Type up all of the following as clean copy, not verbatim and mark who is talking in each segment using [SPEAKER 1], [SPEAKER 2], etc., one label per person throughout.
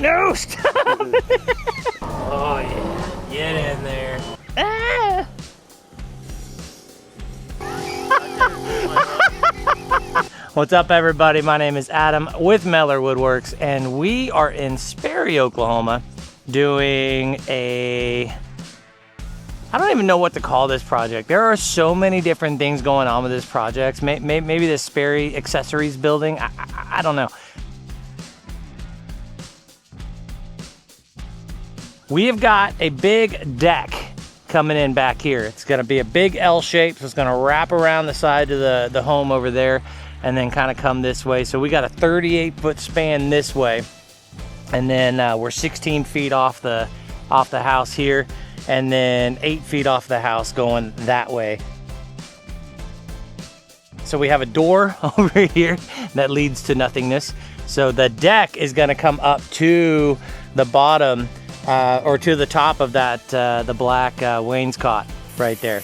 [SPEAKER 1] No, stop. Oh yeah, get in there. Ah. What's up, everybody? My name is Adam with Meller Woodworks, and we are in Sperry, Oklahoma, doing I don't even know what to call this project. There are so many different things going on with this project. Maybe the Sperry Accessories building. I don't know. We have got a big deck coming in back here. It's gonna be a big L shape, so it's gonna wrap around the side of the home over there and then kind of come this way. So we got a 38-foot span this way, and then we're 16 feet off the house here, and then 8 feet off the house going that way. So we have a door over here that leads to nothingness. So the deck is gonna come up to the bottom or to the top of that, the black wainscot right there.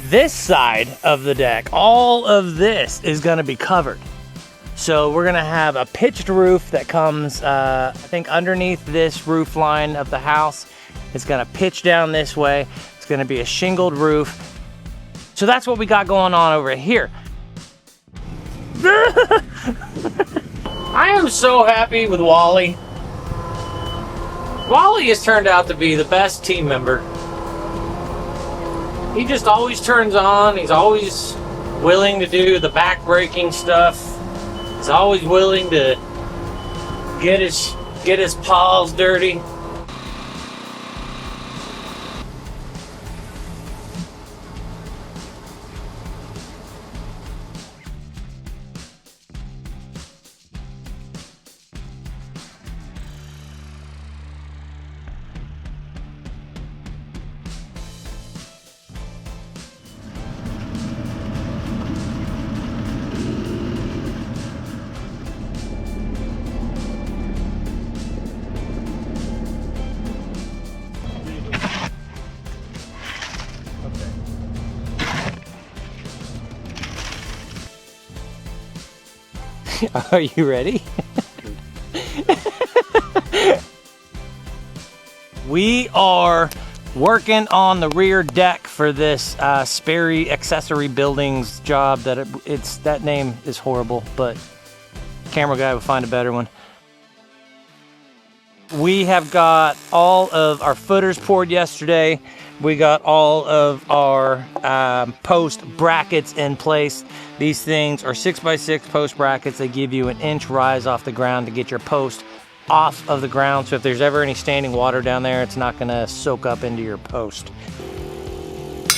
[SPEAKER 1] This side of the deck, all of this is gonna be covered. So we're gonna have a pitched roof that comes, I think, underneath this roof line of the house. It's gonna pitch down this way. It's gonna be a shingled roof. So that's what we got going on over here. I am so happy with Wally. Wally has turned out to be the best team member. He just always turns on. He's always willing to do the back-breaking stuff. He's always willing to get his paws dirty. Are you ready? We are working on the rear deck for this Sperry Accessory Buildings job. That name is horrible, but camera guy will find a better one. We have got all of our footers poured yesterday. We got all of our post brackets in place. These things are 6x6 post brackets. They give you an inch rise off the ground to get your post off of the ground. So if there's ever any standing water down there, it's not gonna soak up into your post.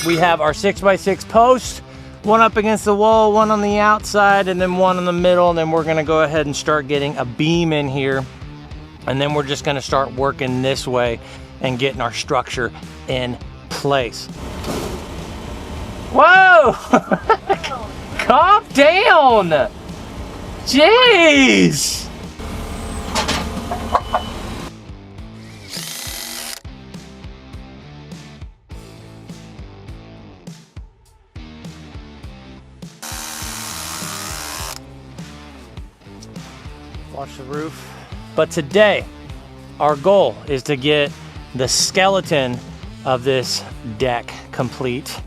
[SPEAKER 1] We have our 6x6 posts, one up against the wall, one on the outside, and then one in the middle. And then we're gonna go ahead and start getting a beam in here. And then we're just gonna start working this way and getting our structure in place. Whoa! Calm down! Jeez! Watch the roof. But today, our goal is to get the skeleton of this deck complete.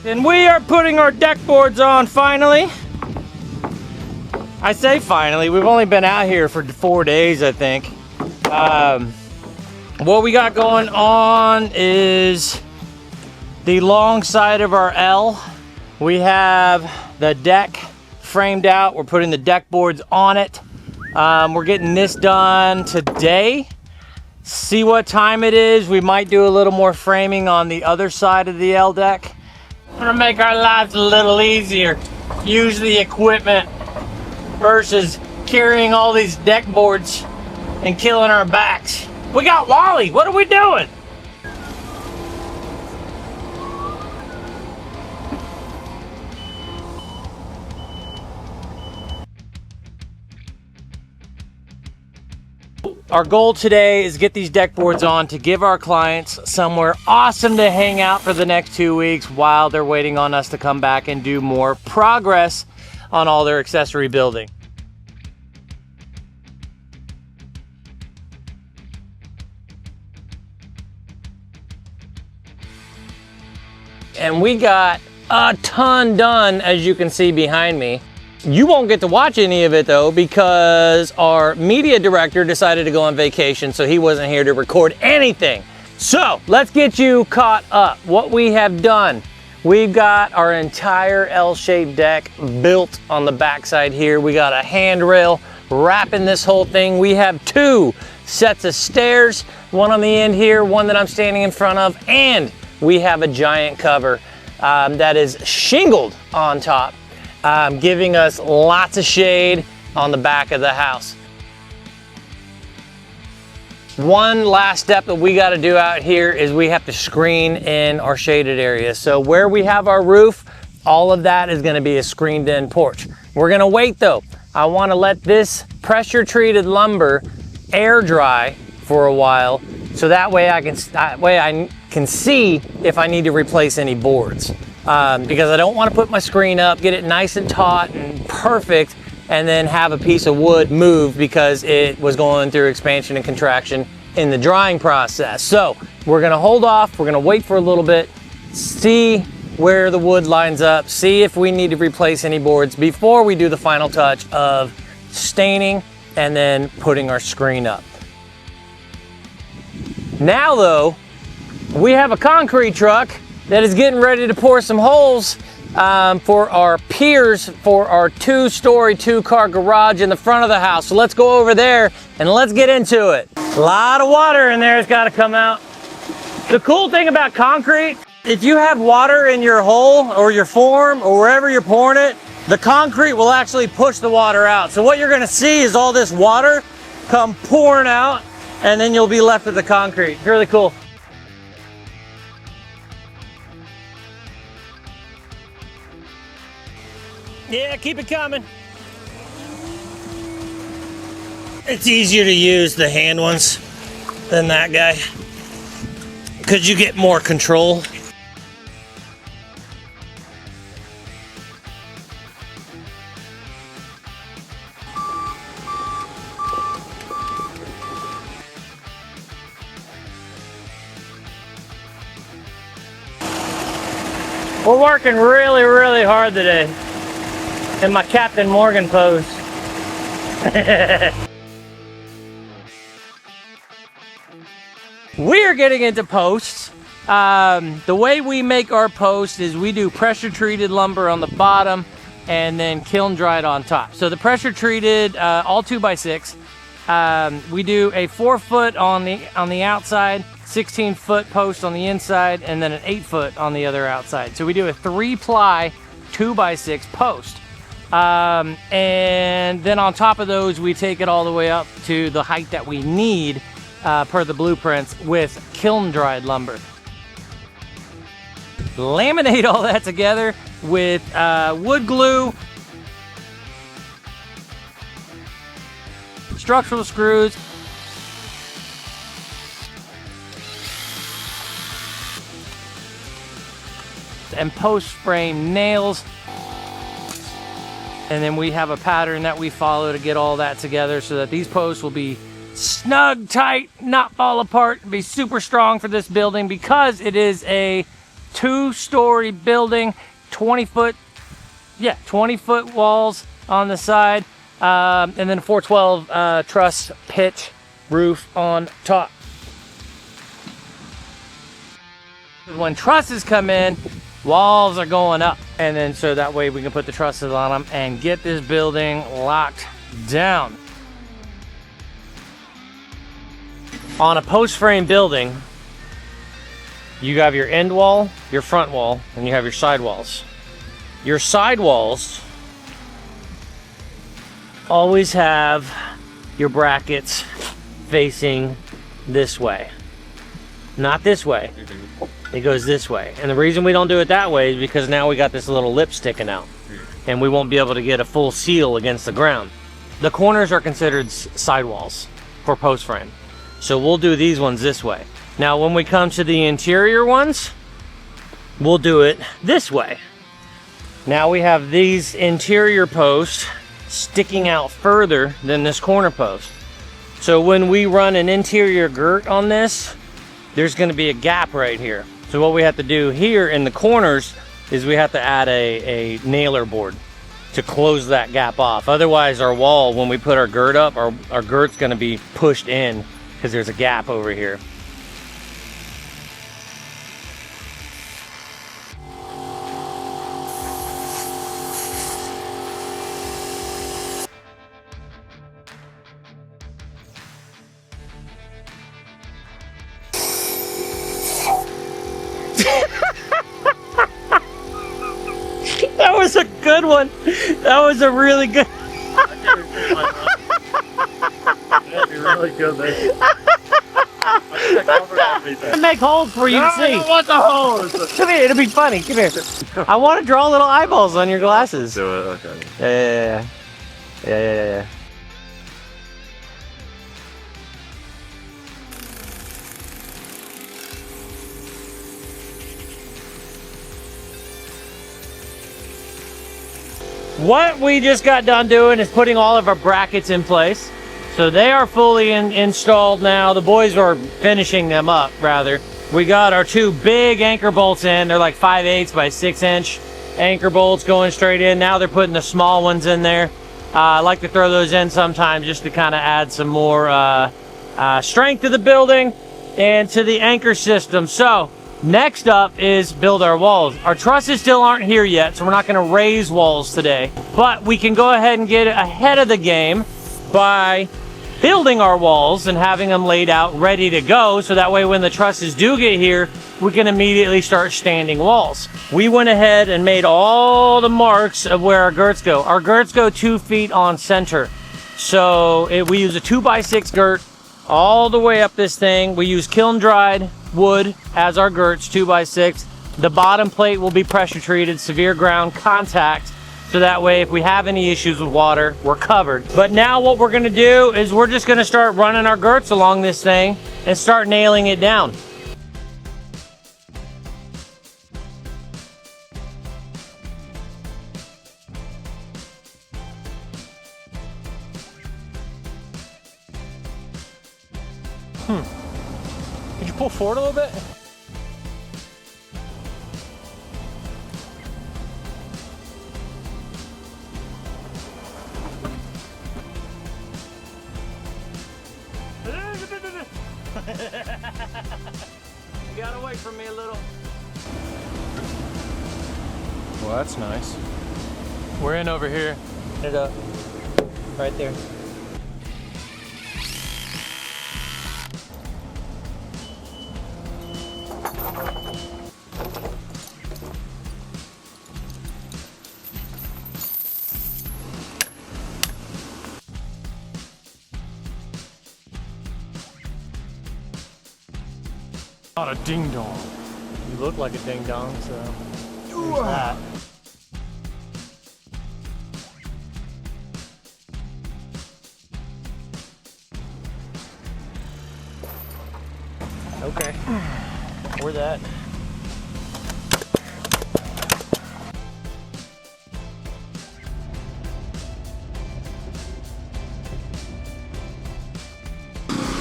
[SPEAKER 1] And we are putting our deck boards on finally. I say finally, we've only been out here for 4 days, I think. What we got going on is the long side of our L. We have the deck framed out. We're putting the deck boards on it. We're getting this done today. See what time it is. We might do a little more framing on the other side of the L deck. I'm gonna make our lives a little easier. use the equipment versus carrying all these deck boards and killing our backs. We got Wally, what are we doing? Our goal today is get these deck boards on to give our clients somewhere awesome to hang out for the next 2 weeks while they're waiting on us to come back and do more progress on all their accessory building. And we got a ton done, as you can see behind me. You won't get to watch any of it though, because our media director decided to go on vacation, so he wasn't here to record anything. So let's get you caught up. What we have done, we've got our entire L-shaped deck built on the backside here. We got a handrail wrapping this whole thing. We have 2 sets of stairs, one on the end here, one that I'm standing in front of, and we have a giant cover that is shingled on top, giving us lots of shade on the back of the house. One last step that we got to do out here is we have to screen in our shaded area. So where we have our roof, all of that is going to be a screened in porch. We're going to wait though. I want to let this pressure treated lumber air dry for a while, so that way I can see if I need to replace any boards. Because I don't want to put my screen up, get it nice and taut and perfect, and then have a piece of wood move because it was going through expansion and contraction in the drying process. So we're going to hold off, we're going to wait for a little bit, see where the wood lines up, see if we need to replace any boards before we do the final touch of staining and then putting our screen up. Now though, we have a concrete truck that is getting ready to pour some holes for our piers for our 2-story, 2-car garage in the front of the house. So let's go over there and let's get into it. A lot of water in there has got to come out. The cool thing about concrete, if you have water in your hole or your form or wherever you're pouring it, the concrete will actually push the water out. So what you're going to see is all this water come pouring out, and then you'll be left with the concrete. It's really cool. Yeah, keep it coming. It's easier to use the hand ones than that guy, because you get more control. We're working really, really hard today in my Captain Morgan pose. We are getting into posts. The way we make our post is we do pressure treated lumber on the bottom and then kiln dried on top. So the pressure treated, all 2x6. We do a 4-foot on the outside, 16-foot post on the inside, and then an 8-foot on the other outside. So we do a 3-ply 2x6 post. And then on top of those, we take it all the way up to the height that we need per the blueprints with kiln dried lumber. Laminate all that together with wood glue, structural screws, and post frame nails. And then we have a pattern that we follow to get all that together so that these posts will be snug, tight, not fall apart, be super strong for this building, because it is a 2-story building, 20-foot walls on the side, and then 412 truss pitch roof on top. When trusses come in, walls are going up, and then so that way we can put the trusses on them and get this building locked down. On a post frame building, you have your end wall, your front wall, and you have your side walls. Your side walls always have your brackets facing this way. Not this way. It goes this way. And the reason we don't do it that way is because now we got this little lip sticking out. And we won't be able to get a full seal against the ground. The corners are considered sidewalls for post frame. So we'll do these ones this way. Now when we come to the interior ones, we'll do it this way. Now we have these interior posts sticking out further than this corner post. So when we run an interior girt on this, there's going to be a gap right here. So what we have to do here in the corners is we have to add a nailer board to close that gap off. Otherwise our wall, when we put our girt up, our girt's going to be pushed in because there's a gap over here. That was a good one. That was a really good.
[SPEAKER 2] That'd be really good, man.
[SPEAKER 1] Make holes for you to see.
[SPEAKER 2] I don't want the holes.
[SPEAKER 1] Come here, it'll be funny. Come here. I want to draw little eyeballs on your glasses.
[SPEAKER 2] Do it, okay.
[SPEAKER 1] Yeah. What we just got done doing is putting all of our brackets in place. So they are fully installed now. The boys are finishing them up, rather. We got our two big anchor bolts in. They're like 5/8 by 6-inch anchor bolts going straight in. Now they're putting the small ones in there. I like to throw those in sometimes just to kind of add some more strength to the building and to the anchor system. So next up is build our walls. Our trusses still aren't here yet, so we're not going to raise walls today. But we can go ahead and get ahead of the game by building our walls and having them laid out ready to go, so that way when the trusses do get here, we can immediately start standing walls. We went ahead and made all the marks of where our girts go. Our girts go 2 feet on center. So we use a 2x6 girt all the way up this thing. We use kiln dried wood as our girts, 2x6. The bottom plate will be pressure treated, severe ground contact, so that way if we have any issues with water, we're covered. But now what we're gonna do is we're just gonna start running our girts along this thing and start nailing it down. Could you pull forward a little bit? You gotta wait for me a little.
[SPEAKER 3] Well, that's nice. We're in over here.
[SPEAKER 1] It up. Right there.
[SPEAKER 3] Not a ding dong.
[SPEAKER 1] You look like a ding dong, so there's that. Okay, we're that.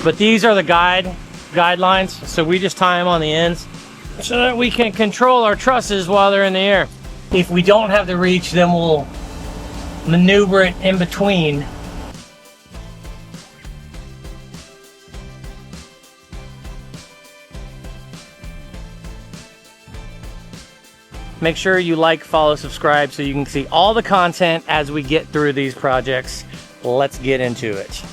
[SPEAKER 1] But these are the guidelines, so we just tie them on the ends so that we can control our trusses while they're in the air. If we don't have the reach, then we'll maneuver it in between. Make sure you like, follow, subscribe so you can see all the content as we get through these projects. Let's get into it.